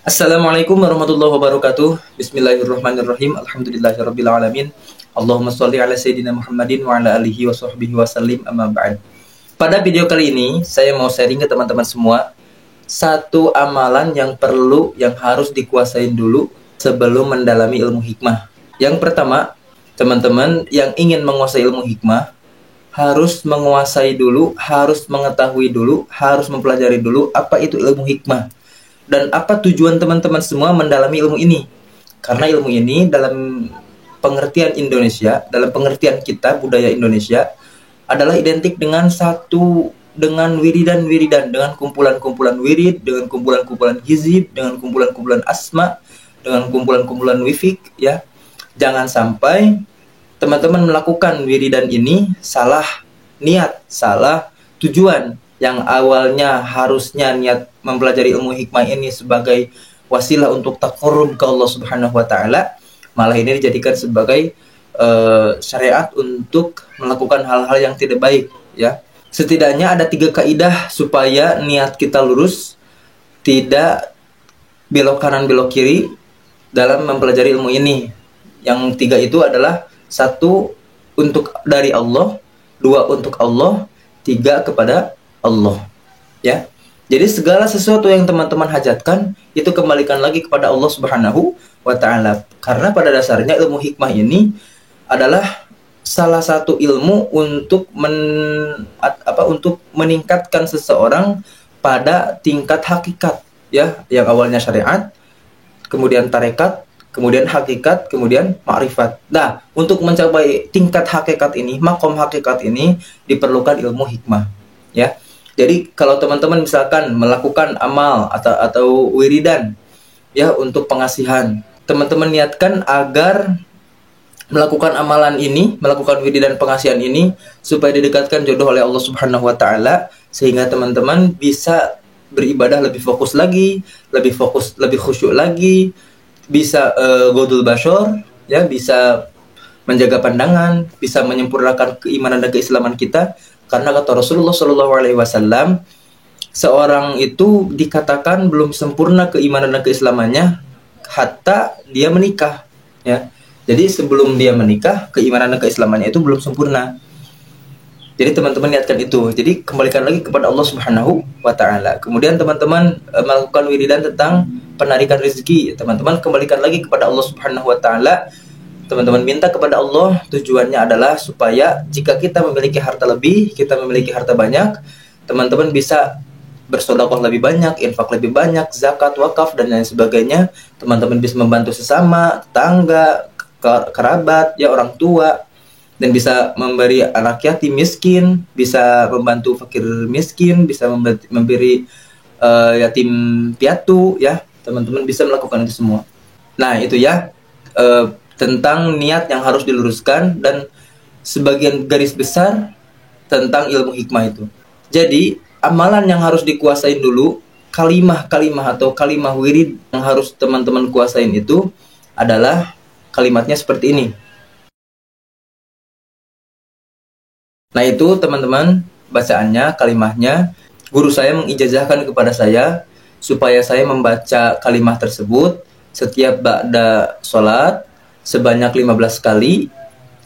Assalamualaikum warahmatullahi wabarakatuh. Bismillahirrahmanirrahim. Alhamdulillahirabbil alamin. Allahumma shalli ala sayyidina Muhammadin wa ala alihi wa sahbihi wasallim, amma ba'd. Pada video kali ini saya mau sharing ke teman-teman semua satu amalan yang harus dikuasain dulu sebelum mendalami ilmu hikmah. Yang pertama, teman-teman yang ingin menguasai ilmu hikmah harus menguasai dulu, harus mengetahui dulu, harus mempelajari dulu apa itu ilmu hikmah. Dan apa tujuan teman-teman semua mendalami ilmu ini? Karena ilmu ini dalam pengertian Indonesia, dalam pengertian kita budaya Indonesia adalah identik dengan wiridan-wiridan, dengan kumpulan-kumpulan wirid, dengan kumpulan-kumpulan hizib, dengan kumpulan-kumpulan asma, dengan kumpulan-kumpulan wifik, ya. Jangan sampai teman-teman melakukan wiridan ini salah niat, salah tujuan. Yang awalnya harusnya niat mempelajari ilmu hikmah ini sebagai wasilah untuk taqarrub ke Allah Subhanahu wa taala, malah ini dijadikan sebagai syariat untuk melakukan hal-hal yang tidak baik, ya. Setidaknya ada 3 kaidah supaya niat kita lurus, tidak belok kanan belok kiri dalam mempelajari ilmu ini. Yang 3 itu adalah: 1 untuk dari Allah, 2 untuk Allah, 3 kepada Allah, ya. Jadi segala sesuatu yang teman-teman hajatkan itu kembalikan lagi kepada Allah Subhanahu wa taala. Karena pada dasarnya ilmu hikmah ini adalah salah satu ilmu untuk untuk meningkatkan seseorang pada tingkat hakikat, ya, yang awalnya syariat, kemudian tarekat, kemudian hakikat, kemudian ma'rifat. Nah, untuk mencapai tingkat hakikat ini, makom hakikat ini diperlukan ilmu hikmah, ya. Jadi kalau teman-teman misalkan melakukan amal atau wiridan, ya, untuk pengasihan, teman-teman niatkan agar melakukan amalan ini, melakukan wiridan pengasihan ini supaya didekatkan jodoh oleh Allah Subhanahu wa taala, sehingga teman-teman bisa beribadah lebih fokus lagi, lebih khusyuk lagi, bisa godul basyar, ya, bisa menjaga pandangan, bisa menyempurnakan keimanan dan keislaman kita. Karena kata Rasulullah SAW, seorang itu dikatakan belum sempurna keimanan dan keislamannya hatta dia menikah, ya. Jadi sebelum dia menikah, keimanan dan keislamannya itu belum sempurna. Jadi teman-teman niatkan itu. Jadi kembalikan lagi kepada Allah Subhanahu wa taala. Kemudian teman-teman melakukan wiridan tentang penarikan rezeki. Teman-teman kembalikan lagi kepada Allah Subhanahu wa taala. Teman-teman minta kepada Allah, tujuannya adalah supaya jika kita memiliki harta lebih, kita memiliki harta banyak, teman-teman bisa bersedekah lebih banyak, infak lebih banyak, zakat, wakaf, dan lain sebagainya. Teman-teman bisa membantu sesama, tetangga, kerabat, ya, orang tua, dan bisa memberi anak yatim miskin, bisa membantu fakir miskin, bisa memberi yatim piatu, ya. Teman-teman bisa melakukan itu semua. Nah, itu, ya, tentang niat yang harus diluruskan dan sebagian garis besar tentang ilmu hikmah itu. Jadi amalan yang harus dikuasain dulu, kalimah-kalimah atau kalimah wirid yang harus teman-teman kuasain itu adalah kalimatnya seperti ini. Nah, itu teman-teman bacaannya, kalimahnya. Guru saya mengijazahkan kepada saya supaya saya membaca kalimah tersebut setiap ba'da sholat sebanyak 15 kali,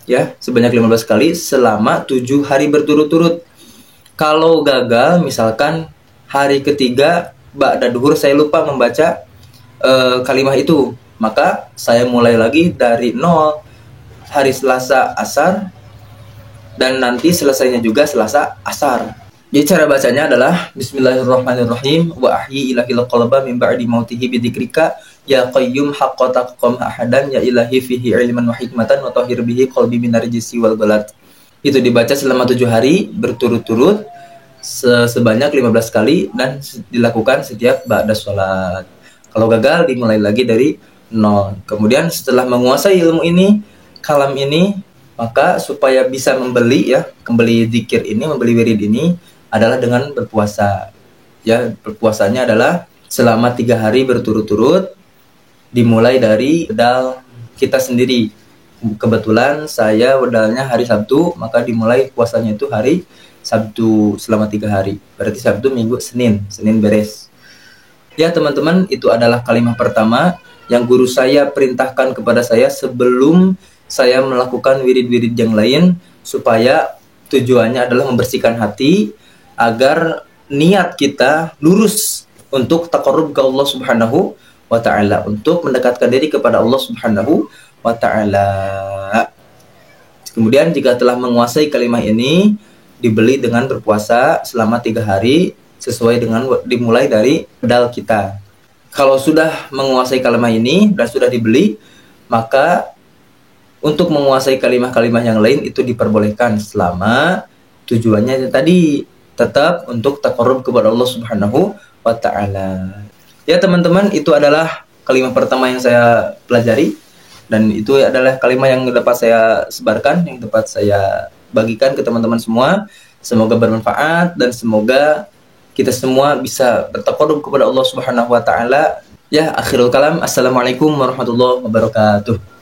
ya, sebanyak 15 kali selama 7 hari berturut-turut. Kalau gagal, misalkan hari ketiga ba'da duhur saya lupa membaca kalimah itu, maka saya mulai lagi dari 0 hari Selasa asar, dan nanti selesainya juga Selasa asar. Jadi cara bacanya adalah Bismillahirrahmanirrahim, wa ahyi ilahil qalba min ba'di mautihi bidzikrika ya qayyum haqqa taqam ahadan ya ilahi fihi ilman wa hikmatan wa tahhir bihi qalbi minar rijsi wal ghalat. Itu dibaca selama 7 hari berturut-turut sebanyak 15 kali dan dilakukan setiap ba'da sholat. Kalau gagal dimulai lagi dari 0. Kemudian setelah menguasai ilmu ini, kalam ini, maka supaya bisa membeli zikir ini, membeli wirid ini adalah dengan berpuasa. Ya, berpuasanya adalah selama 3 hari berturut-turut, dimulai dari bedal kita sendiri. Kebetulan saya bedalnya hari Sabtu, maka dimulai puasanya itu hari Sabtu selama 3 hari. Berarti Sabtu, Minggu, Senin beres. Ya teman-teman, itu adalah kalimat pertama yang guru saya perintahkan kepada saya sebelum saya melakukan wirid-wirid yang lain, supaya tujuannya adalah membersihkan hati agar niat kita lurus untuk taqarrub ke Allah Subhanahu wa taala, untuk mendekatkan diri kepada Allah Subhanahu wa taala. Kemudian jika telah menguasai kalimat ini, dibeli dengan berpuasa selama 3 hari sesuai dengan dimulai dari modal kita. Kalau sudah menguasai kalimat ini dan sudah dibeli, maka untuk menguasai kalimat-kalimat yang lain itu diperbolehkan selama tujuannya tadi tetap untuk taqarrub kepada Allah Subhanahu wa taala. Ya teman-teman, itu adalah kalimat pertama yang saya pelajari. Dan itu adalah kalimat yang dapat saya sebarkan, yang dapat saya bagikan ke teman-teman semua. Semoga bermanfaat dan semoga kita semua bisa bertaqarrub kepada Allah Subhanahu wa taala. Ya, akhirul kalam. Assalamualaikum warahmatullahi wabarakatuh.